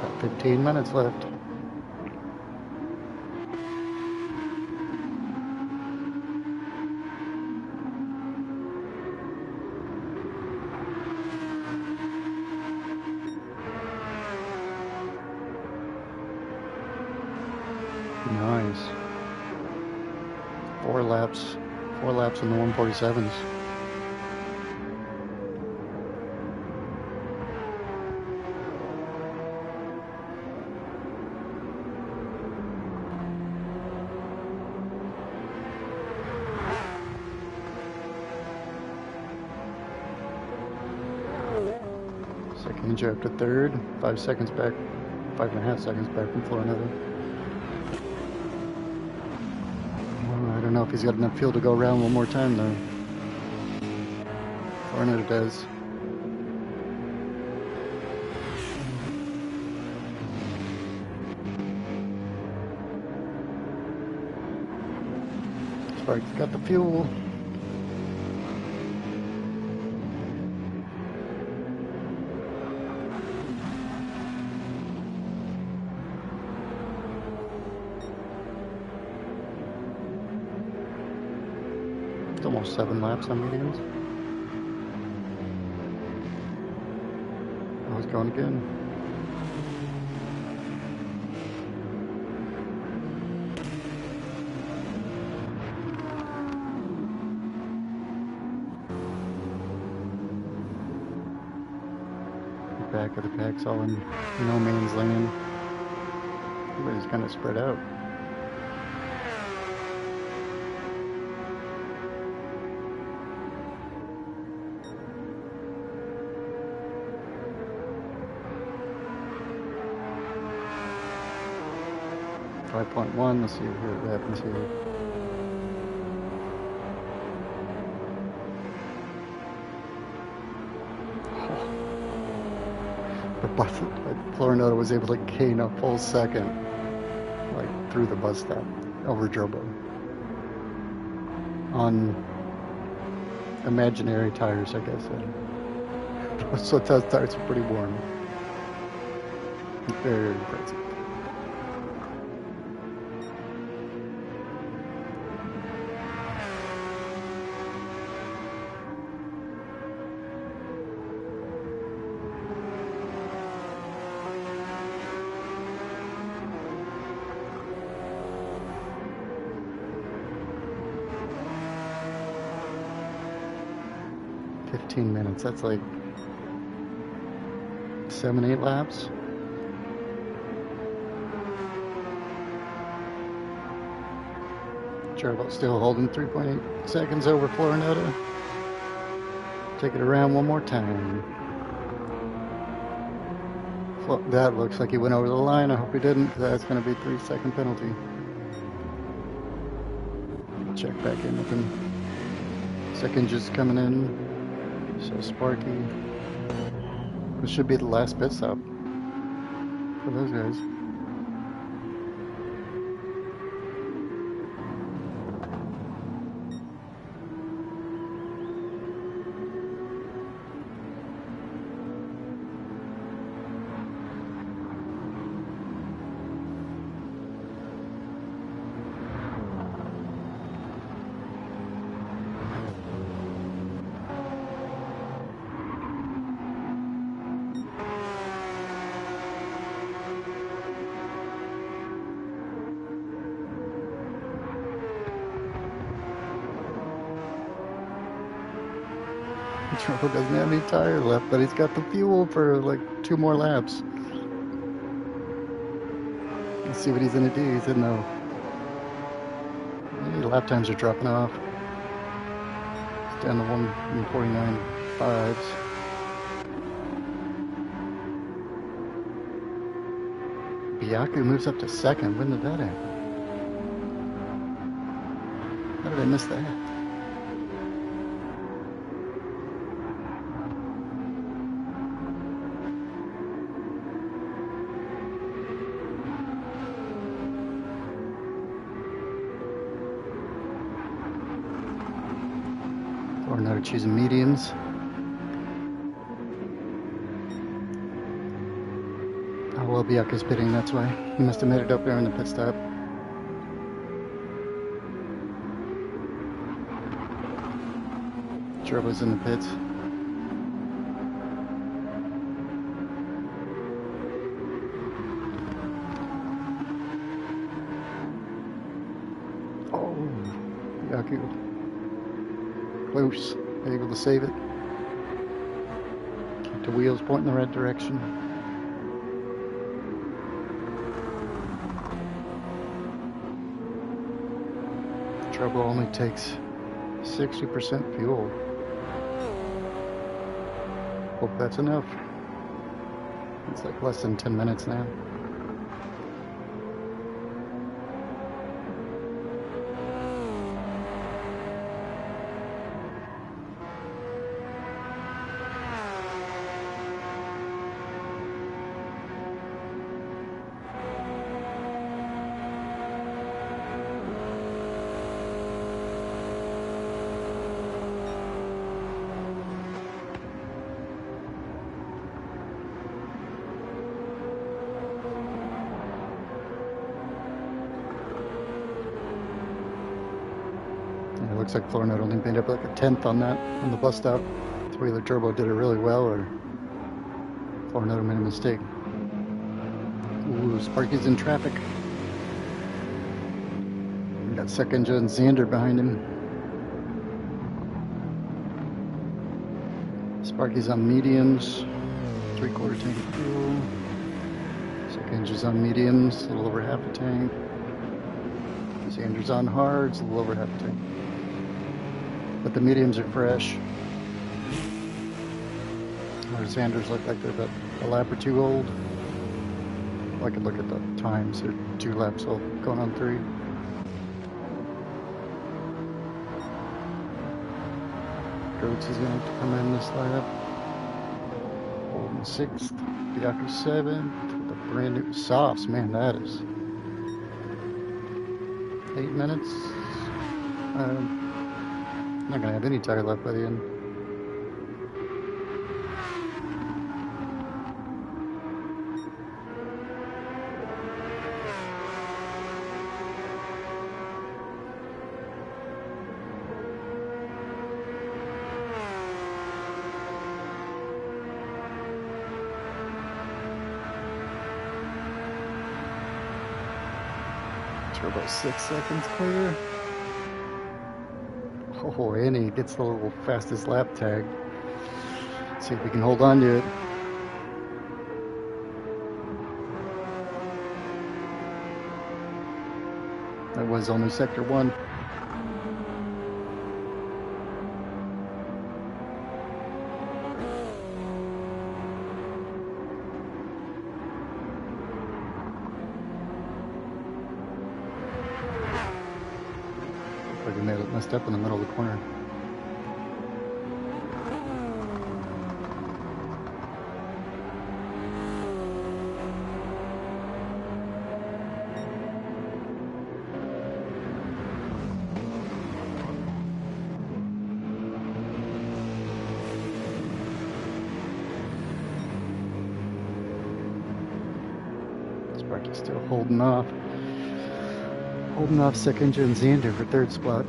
Got 15 minutes left. Nice. 4 laps in the 147s. Sekinja up to third, 5 seconds back, 5.5 seconds back from Florinota. I don't know if he's got enough fuel to go around one more time though. Florinota does. Sparky's got the fuel. It's almost 7 laps on mediums. Oh, it's going again. Back of the pack's all in no man's land. Everybody's kind of spread out. .1, let's see what happens here. But Florinota was able to gain a full second, like through the bus stop, over Drobo. On imaginary tires, I guess. So those tires are pretty warm. Very impressive. Minutes, that's like 7-8 laps. Jarbo still holding 3.8 seconds over Florinota. Take it around one more time. That looks like he went over the line. I hope he didn't, because that's going to be a 3-second penalty. Check back in with him. Second just coming in. So Sparky, this should be the last pit stop for those guys. Drobo doesn't have any tire left, but he's got the fuel for like 2 more laps. Let's see what he's gonna do. He said no. Hey, lap times are dropping off. It's down to 1:49.5. Byaku moves up to second. When did that happen? How did I miss that? Or now choosing mediums. Oh well, Byaku's pitting, that's why. He must have made it up there in the pit stop. Drobo's in the pits. Oh, Byaku. Close, able to save it. Keep the wheels pointing the right direction. Drobo only takes 60% fuel. Hope that's enough. It's like less than 10 minutes now. looks like Florinot only made up like a 10th on that, on the bus stop. Three-wheeler turbo did it really well, or Florinot made a mistake. Ooh, Sparky's in traffic. We got second gen Xander behind him. Sparky's on mediums, 3/4 tank of fuel. Second engine's on mediums, a little over half a tank. Xander's on hards, a little over half a tank. But the mediums are fresh. Our Xanders look like they're about a lap or two old. I could look at the times. They're 2 laps old, going on 3. Groats is going to have to come in this lap. Holding 6th. Bianco 7th. The brand new softs. Man, that is 8 minutes. I'm not going to have any tire left by the end. Turbo 6 seconds clear. Oh, and he gets the little fastest lap tag. Let's see if we can hold on to it. That was only sector 1. Looks like he messed up in the middle of the corner. Sparky's still holding off. Holding off second gen Xander for 3rd spot.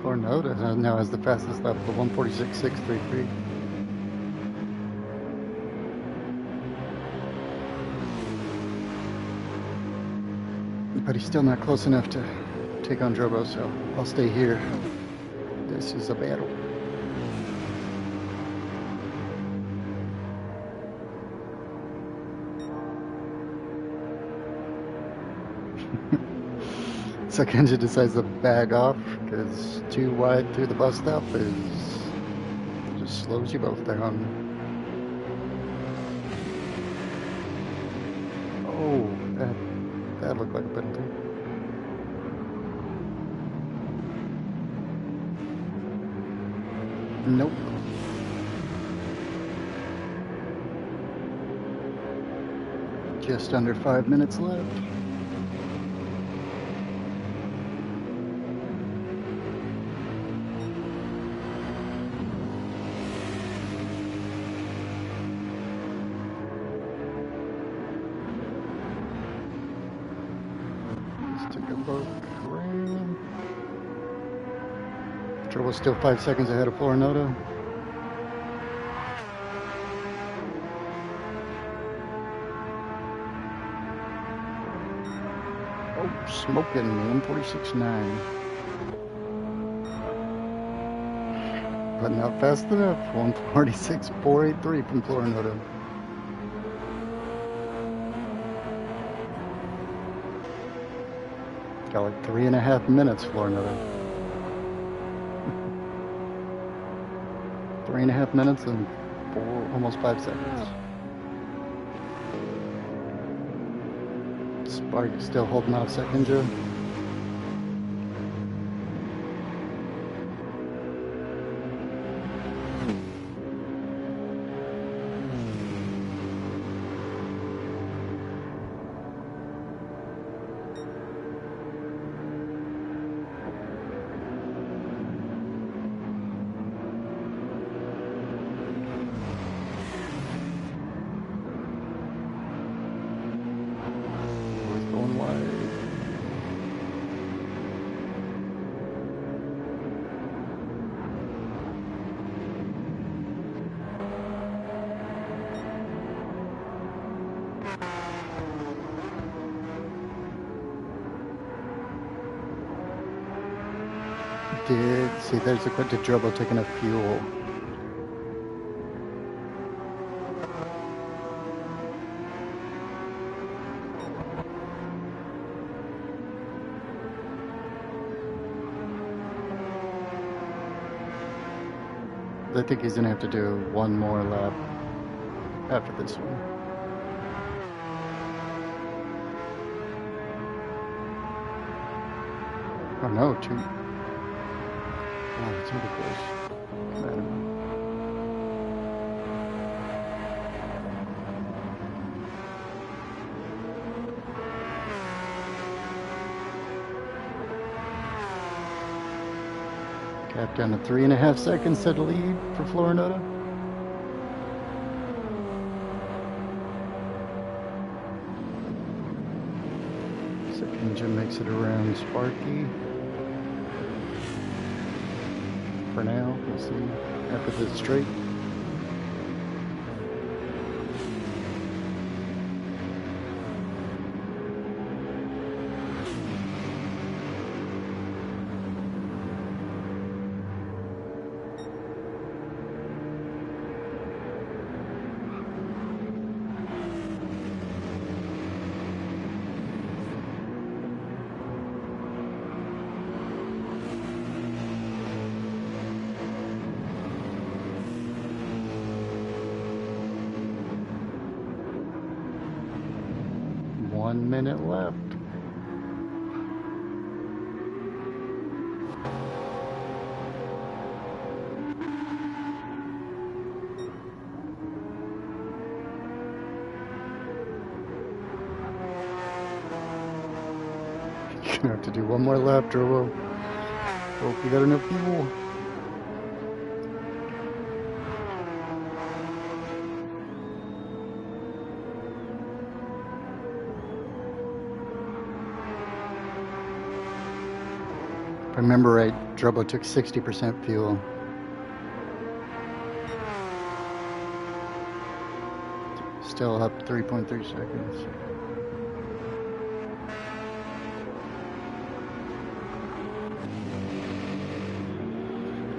Florinot now has the fastest lap of 1:46.633. But he's still not close enough to take on Drobo, so I'll stay here. This is a battle. Second engine decides to bag off because too wide through the bus stop just slows you both down. Oh, that looked like a penalty. Nope. Just under 5 minutes left. Turbo's still 5 seconds ahead of Florinot. Oh, smoking 1:46.9. But not fast enough. 1:46.483 from Florinot. Got like 3.5 minutes, Florinot. 3.5 minutes and almost 5 seconds. Spark still holding off second gen. See, there's a quick to Drobo taking enough fuel. I think he's gonna have to do one more lap after this one. Oh no, two. Oh, it's really close. Cap down to 3.5 seconds to the lead for Florinota. Second engine makes it around Sparky. For now, we'll see after the straight. One minute left. You're gonna have to do one more lap, Drobo. Hope you got enough fuel. If I remember right, Drobo took 60% fuel. Still up 3.3 seconds.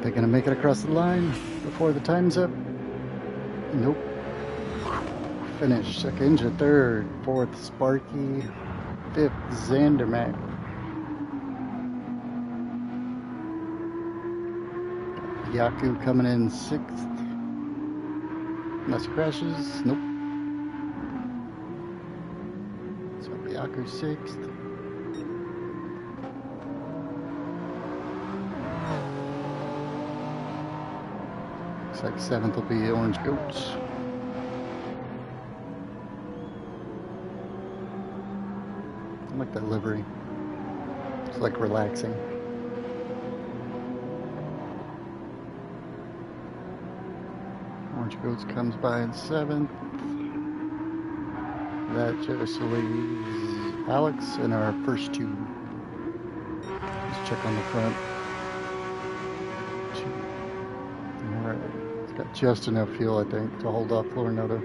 They're gonna make it across the line before the time's up. Nope. Finish. Second engine, third. Fourth, Sparky. Fifth, Zandermack. Yaku coming in sixth. Unless crashes. Nope. So Yaku sixth. Looks like seventh will be Orange Goats. I like that livery. It's like relaxing. Orange Goats comes by in seventh. That just leaves Alex in our first two. Let's check on the front. Alright, it's got just enough fuel, I think, to hold off Florinota.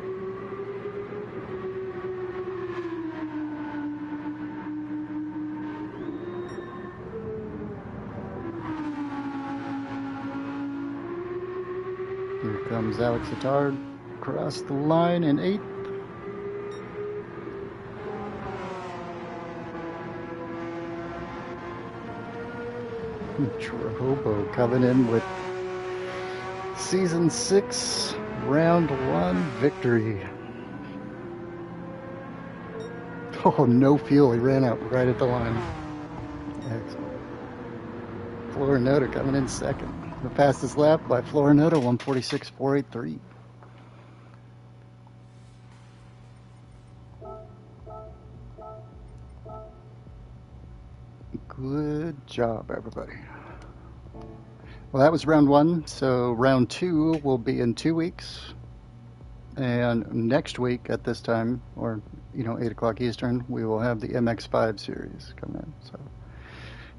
Here comes Alex Attard across the line in eighth. Drobo coming in with Season 6, Round 1 victory. Oh, no fuel. He ran out right at the line. Excellent. Florinota coming in second. The fastest lap by Florinota, 146.483. Good job, everybody. Well, that was round one. So round two will be in 2 weeks. And next week at this time, or 8 o'clock Eastern, we will have the MX5 series coming in. So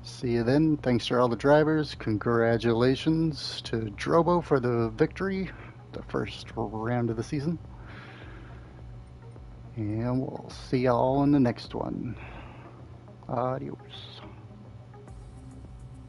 see you then. Thanks to all the drivers. Congratulations to Drobo for the victory, the first round of the season. And we'll see y'all in the next one. Adios.